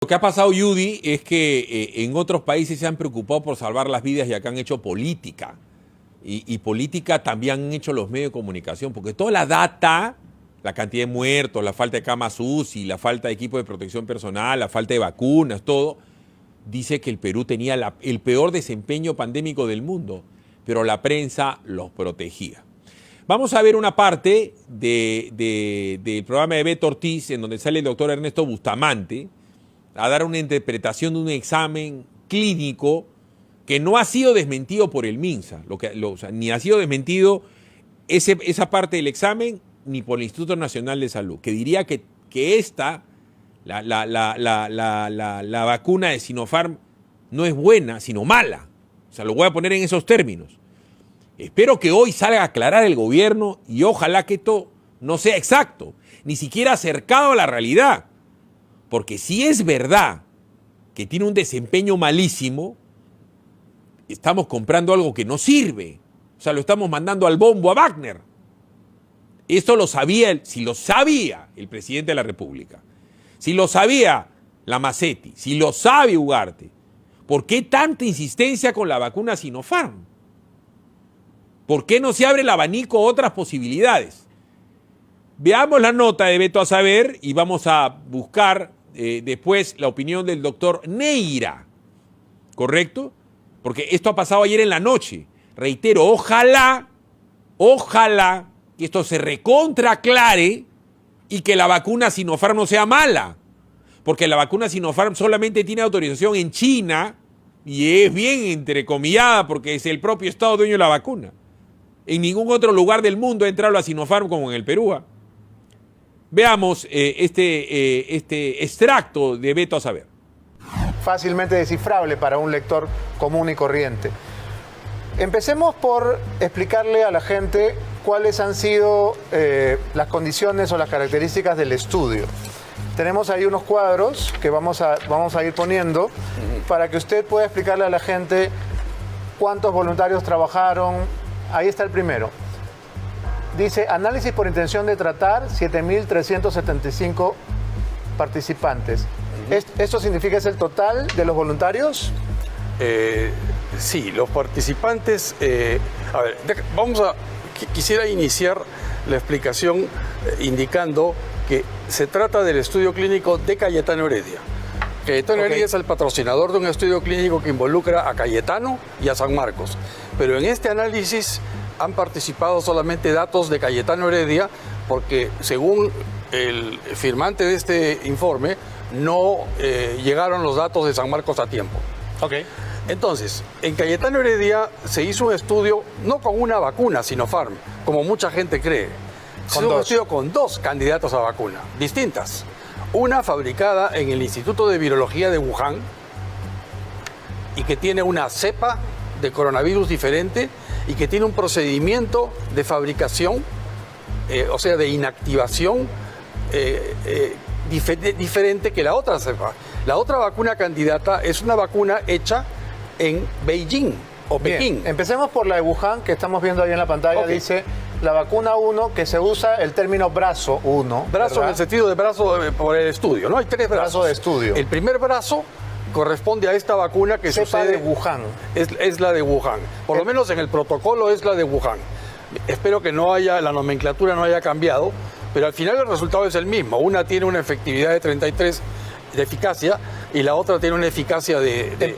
Lo que ha pasado, Judy, es que en otros países se han preocupado por salvar las vidas y acá han hecho política. Y política también han hecho los medios de comunicación, porque toda la data, la cantidad de muertos, la falta de camas UCI, la falta de equipo de protección personal, la falta de vacunas, todo, dice que el Perú tenía el peor desempeño pandémico del mundo, pero la prensa los protegía. Vamos a ver una parte del programa de Beto Ortiz, en donde sale el doctor Ernesto Bustamante, a dar una interpretación de un examen clínico que no ha sido desmentido por el MINSA, ni ha sido desmentido esa parte del examen, ni por el Instituto Nacional de Salud, que diría que esta, la vacuna de Sinopharm, no es buena, sino mala. O sea, lo voy a poner en esos términos. Espero que hoy salga a aclarar el gobierno y ojalá que esto no sea exacto, ni siquiera acercado a la realidad. Porque si es verdad que tiene un desempeño malísimo, estamos comprando algo que no sirve. O sea, lo estamos mandando al bombo a Wagner. Esto lo sabía, si lo sabía el presidente de la República, si lo sabía Lamacetti, si lo sabe Ugarte, ¿por qué tanta insistencia con la vacuna Sinopharm? ¿Por qué no se abre el abanico a otras posibilidades? Veamos la nota de Beto a Saber y vamos a buscar después la opinión del doctor Neira, ¿correcto? Porque esto ha pasado ayer en la noche. Reitero, ojalá que esto se recontraclare y que la vacuna Sinopharm no sea mala. Porque la vacuna Sinopharm solamente tiene autorización en China y es bien entrecomillada porque es el propio Estado dueño de la vacuna. En ningún otro lugar del mundo ha entrado la Sinopharm como en el Perú. Veamos este extracto de Beto a Saber. Fácilmente descifrable para un lector común y corriente. Empecemos por explicarle a la gente cuáles han sido las condiciones o las características del estudio. Tenemos ahí unos cuadros que vamos a ir poniendo para que usted pueda explicarle a la gente cuántos voluntarios trabajaron. Ahí está el primero. Dice, análisis por intención de tratar, 7.375 participantes. ¿Esto significa es el total de los voluntarios? Sí, los participantes... a ver, quisiera iniciar la explicación indicando que se trata del estudio clínico de Cayetano Heredia. Cayetano Heredia es el patrocinador de un estudio clínico que involucra a Cayetano y a San Marcos. Pero en este análisis han participado solamente datos de Cayetano Heredia porque, según el firmante de este informe, no llegaron los datos de San Marcos a tiempo. Entonces, en Cayetano Heredia se hizo un estudio no con una vacuna Sinopharm, como mucha gente cree. Se hizo un estudio con dos candidatos a vacuna, distintas. Una fabricada en el Instituto de Virología de Wuhan y que tiene una cepa de coronavirus diferente y que tiene un procedimiento de fabricación, o sea, de inactivación diferente que la otra cepa. La otra vacuna candidata es una vacuna hecha en Beijing o Pekín. Bien, empecemos por la de Wuhan, que estamos viendo ahí en la pantalla. Dice la vacuna 1, que se usa el término brazo 1. Brazo, ¿verdad? En el sentido de brazo por el estudio, ¿no? Hay tres brazos. Brazo de estudio. El primer brazo corresponde a esta vacuna que cepa sucede... de Wuhan. Es la de Wuhan. Por lo menos en el protocolo es la de Wuhan. Espero que la nomenclatura no haya cambiado, pero al final el resultado es el mismo. Una tiene una efectividad de 33 de eficacia y la otra tiene una eficacia de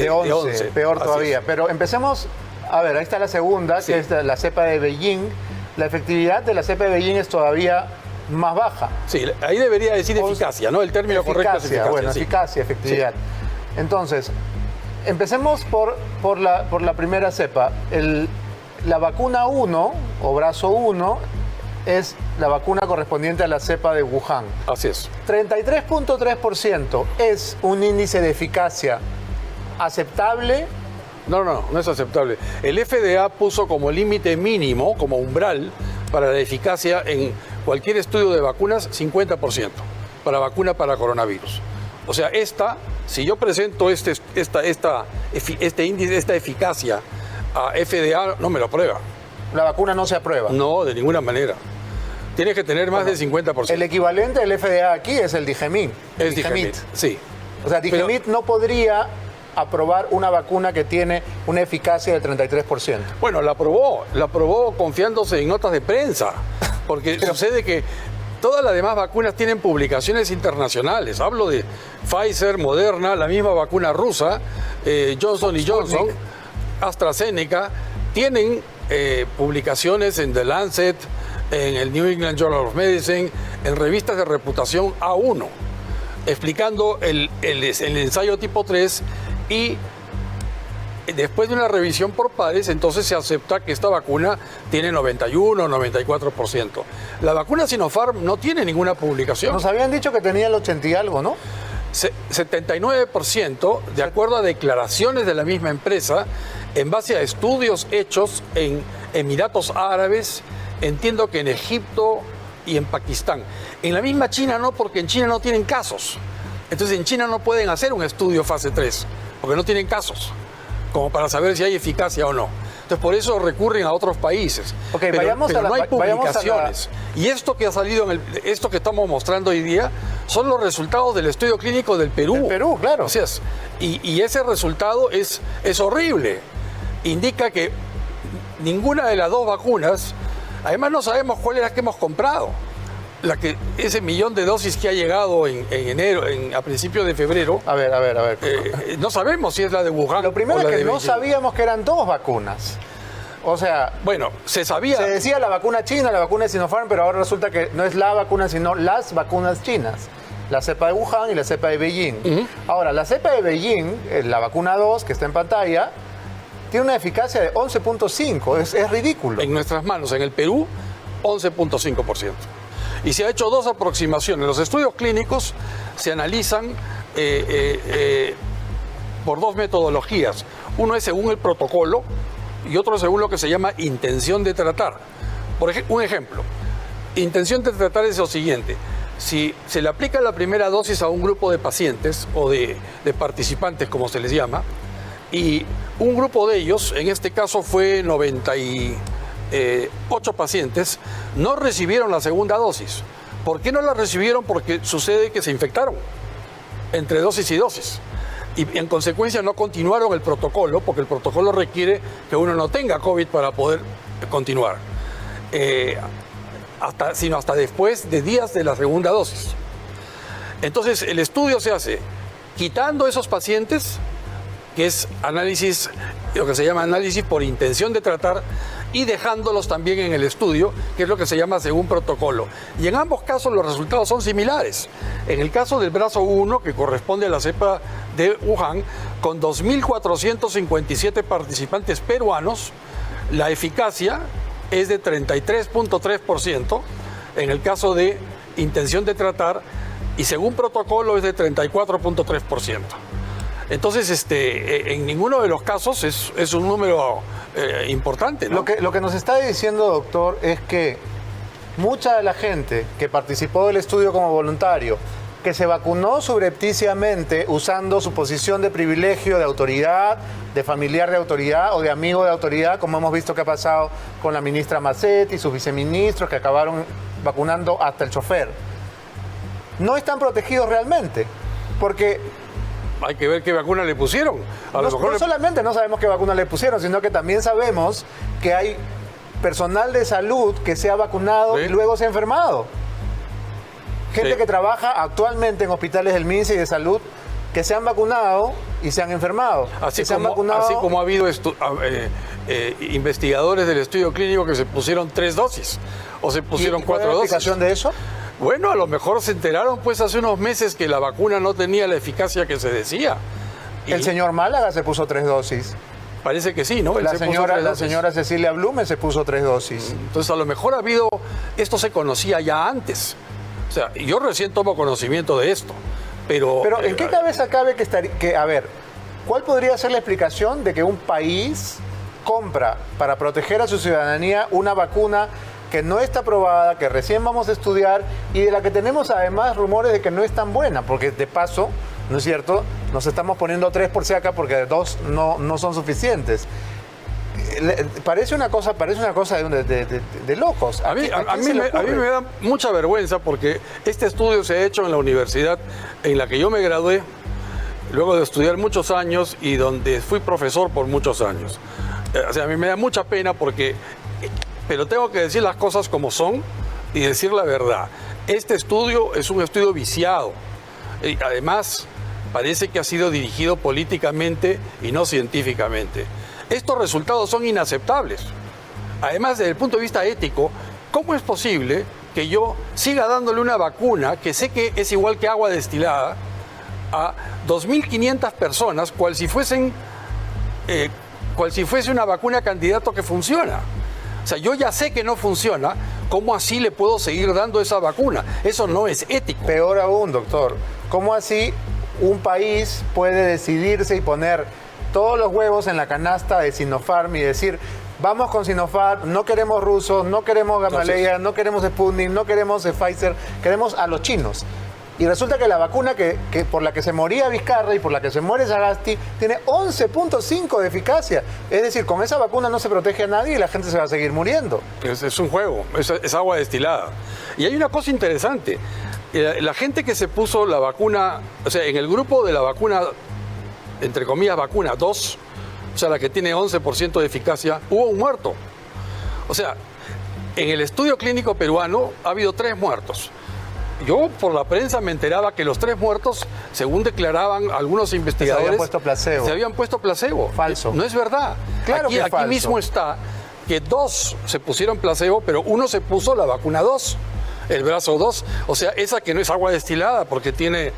11. Peor Así todavía. es. Pero empecemos, a ver, ahí está la segunda, que es la cepa de Beijing. La efectividad de la cepa de Beijing es todavía más baja. Sí, ahí debería decir eficacia, ¿no? El término correcto es eficacia. Bueno, sí. Eficacia, efectividad. Sí. Entonces, empecemos por la primera cepa. La vacuna 1, o brazo 1, es la vacuna correspondiente a la cepa de Wuhan. Así es. 33.3% es un índice de eficacia aceptable. No es aceptable. El FDA puso como límite mínimo, como umbral, para la eficacia en cualquier estudio de vacunas, 50%, para vacuna para coronavirus. O sea, si yo presento este índice, esta eficacia a FDA, no me lo aprueba. La vacuna no se aprueba. No, de ninguna manera. Tienes que tener más del 50%. El equivalente del FDA aquí es el Digemit. Es Digemit, sí. O sea, Digemit no podría aprobar una vacuna que tiene una eficacia del 33%. Bueno, la aprobó confiándose en notas de prensa, porque sucede que todas las demás vacunas tienen publicaciones internacionales. Hablo de Pfizer, Moderna, la misma vacuna rusa, Johnson & Johnson, AstraZeneca, tienen publicaciones en The Lancet, en el New England Journal of Medicine, en revistas de reputación A1, explicando el ensayo tipo 3 y después de una revisión por pares, entonces se acepta que esta vacuna tiene 91 o 94%. La vacuna Sinopharm no tiene ninguna publicación. Nos habían dicho que tenía el 80 y algo, ¿no? 79%, de acuerdo a declaraciones de la misma empresa, en base a estudios hechos en Emiratos Árabes, entiendo que en Egipto y en Pakistán. En la misma China no, porque en China no tienen casos. Entonces en China no pueden hacer un estudio fase 3, porque no tienen casos, como para saber si hay eficacia o no. Entonces por eso recurren a otros países. Okay, pero no hay publicaciones. Y esto que ha salido, esto que estamos mostrando hoy día, son los resultados del estudio clínico del Perú. Del Perú, claro. Así es. Y ese resultado es horrible. Indica que ninguna de las dos vacunas, además no sabemos cuál es la que hemos comprado. Ese 1.000.000 de dosis que ha llegado en enero, a principios de febrero. A ver. No sabemos si es la de Wuhan. Lo primero o la es que de no Beijing. sabíamos que eran dos vacunas. O sea, bueno, se sabía. Se decía la vacuna china, la vacuna de Sinopharm, pero ahora resulta que no es la vacuna, sino las vacunas chinas. La cepa de Wuhan y la cepa de Beijing. Ahora, la cepa de Beijing, la vacuna 2, que está en pantalla, tiene una eficacia de 11.5. Es ridículo. En nuestras manos, en el Perú, 11.5%. Y se ha hecho dos aproximaciones. Los estudios clínicos se analizan por dos metodologías. Uno es según el protocolo y otro según lo que se llama intención de tratar. Un ejemplo, intención de tratar es lo siguiente. Si se le aplica la primera dosis a un grupo de pacientes o de participantes, como se les llama, y un grupo de ellos, en este caso fue 98 pacientes, no recibieron la segunda dosis. ¿Por qué no la recibieron? Porque sucede que se infectaron entre dosis y dosis. Y en consecuencia no continuaron el protocolo, porque el protocolo requiere que uno no tenga COVID para poder continuar. Sino hasta después de días de la segunda dosis. Entonces el estudio se hace quitando esos pacientes, que es análisis, lo que se llama análisis por intención de tratar, y dejándolos también en el estudio, que es lo que se llama según protocolo. Y en ambos casos los resultados son similares. En el caso del brazo 1, que corresponde a la cepa de Wuhan, con 2.457 participantes peruanos, la eficacia es de 33.3%, en el caso de intención de tratar, y según protocolo es de 34.3%. Entonces, en ninguno de los casos es un número importante, ¿no? Lo que nos está diciendo, doctor, es que mucha de la gente que participó del estudio como voluntario, que se vacunó subrepticiamente usando su posición de privilegio, de autoridad, de familiar de autoridad o de amigo de autoridad, como hemos visto que ha pasado con la ministra Macetti y sus viceministros, que acabaron vacunando hasta el chofer, no están protegidos realmente, porque hay que ver qué vacuna le pusieron. No solamente no sabemos qué vacuna le pusieron, sino que también sabemos que hay personal de salud que se ha vacunado y luego se ha enfermado. Gente que trabaja actualmente en hospitales del MINSA y de salud que se han vacunado y se han enfermado. Así como ha habido investigadores del estudio clínico que se pusieron 3 dosis o se pusieron 4 dosis. ¿Cuál es la explicación de eso? Bueno, a lo mejor se enteraron pues hace unos meses que la vacuna no tenía la eficacia que se decía. El señor Málaga se puso 3 dosis. Parece que sí, ¿no? La señora Cecilia Blume se puso 3 dosis. Entonces a lo mejor esto se conocía ya antes. O sea, yo recién tomo conocimiento de esto. Pero ¿en qué cabeza cabe a ver, cuál podría ser la explicación de que un país compra para proteger a su ciudadanía una vacuna que no está aprobada, que recién vamos a estudiar y de la que tenemos además rumores de que no es tan buena? Porque de paso, ¿no es cierto?, nos estamos poniendo 3 por si acá porque 2 no son suficientes. parece una cosa de locos. A mí me da mucha vergüenza porque este estudio se ha hecho en la universidad en la que yo me gradué, luego de estudiar muchos años y donde fui profesor por muchos años. O sea, a mí me da mucha pena pero tengo que decir las cosas como son y decir la verdad. Este estudio es un estudio viciado. Y además, parece que ha sido dirigido políticamente y no científicamente. Estos resultados son inaceptables. Además, desde el punto de vista ético, ¿cómo es posible que yo siga dándole una vacuna que sé que es igual que agua destilada a 2.500 personas, cual si fuese una vacuna candidato que funciona? O sea, yo ya sé que no funciona, ¿cómo así le puedo seguir dando esa vacuna? Eso no es ético. Peor aún, doctor, ¿cómo así un país puede decidirse y poner todos los huevos en la canasta de Sinopharm y decir, vamos con Sinopharm, no queremos rusos, no queremos Gamaleya, no queremos Sputnik, no queremos Pfizer, queremos a los chinos? Y resulta que la vacuna que por la que se moría Vizcarra y por la que se muere Sagasti tiene 11.5 de eficacia. Es decir, con esa vacuna no se protege a nadie y la gente se va a seguir muriendo. Es un juego, es agua destilada. Y hay una cosa interesante. La gente que se puso la vacuna, o sea, en el grupo de la vacuna, entre comillas, vacuna 2, o sea, la que tiene 11% de eficacia, hubo un muerto. O sea, en el estudio clínico peruano ha habido 3 muertos. Yo por la prensa me enteraba que los 3 muertos, según declaraban algunos investigadores, se habían puesto placebo. Falso. No es verdad. Claro que es aquí falso. mismo está que 2 se pusieron placebo, pero 1 se puso la vacuna 2, el brazo 2. O sea, esa que no es agua destilada porque tiene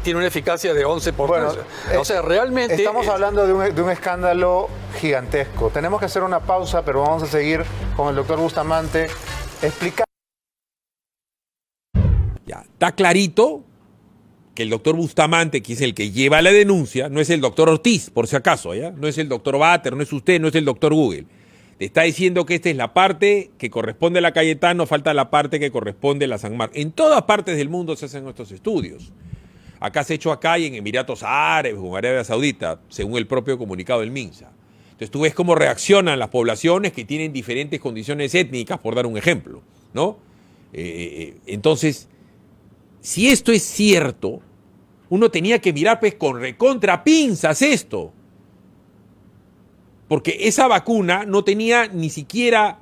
una eficacia de 11%. Bueno, o sea, realmente... Estamos hablando de un escándalo gigantesco. Tenemos que hacer una pausa, pero vamos a seguir con el doctor Bustamante explicando. Ya, está clarito que el doctor Bustamante, que es el que lleva la denuncia, no es el doctor Ortiz, por si acaso, ¿ya? No es el doctor Bater, no es usted, no es el doctor Google. Te está diciendo que esta es la parte que corresponde a la Cayetano, falta la parte que corresponde a la San Marcos. En todas partes del mundo se hacen estos estudios. Acá se ha hecho acá y en Emiratos Árabes o en Arabia Saudita, según el propio comunicado del MINSA. Entonces tú ves cómo reaccionan las poblaciones que tienen diferentes condiciones étnicas, por dar un ejemplo, ¿no? Entonces... Si esto es cierto, uno tenía que mirar pues con recontra pinzas esto. Porque esa vacuna no tenía ni siquiera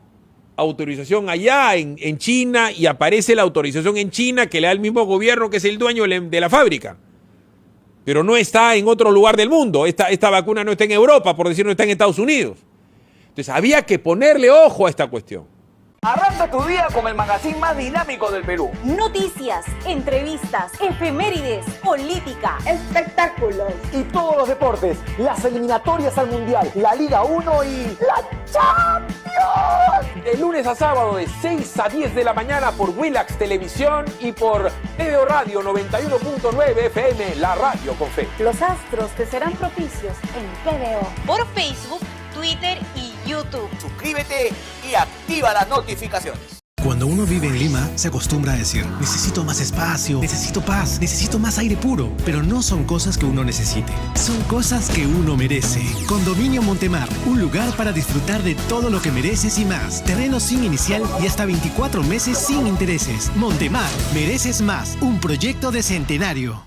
autorización allá en China y aparece la autorización en China que le da el mismo gobierno que es el dueño de la fábrica. Pero no está en otro lugar del mundo. Esta vacuna no está en Europa, por decir, no está en Estados Unidos. Entonces había que ponerle ojo a esta cuestión. Arranca tu día con el magazine más dinámico del Perú. Noticias, entrevistas, efemérides, política, Espectáculos y todos los deportes. Las eliminatorias al Mundial, la Liga 1 y la Champions. De lunes a sábado de 6 a 10 de la mañana por Willax Televisión y por TVO Radio 91.9 FM, la radio con fe. los astros te serán propicios en TVO. Por Facebook, Twitter y YouTube. Suscríbete y activa las notificaciones. Cuando uno vive en Lima, se acostumbra a decir, necesito más espacio, necesito paz, necesito más aire puro. Pero no son cosas que uno necesite, son cosas que uno merece. Condominio Montemar, un lugar para disfrutar de todo lo que mereces y más. Terreno sin inicial y hasta 24 meses sin intereses. Montemar, mereces más, un proyecto de centenario.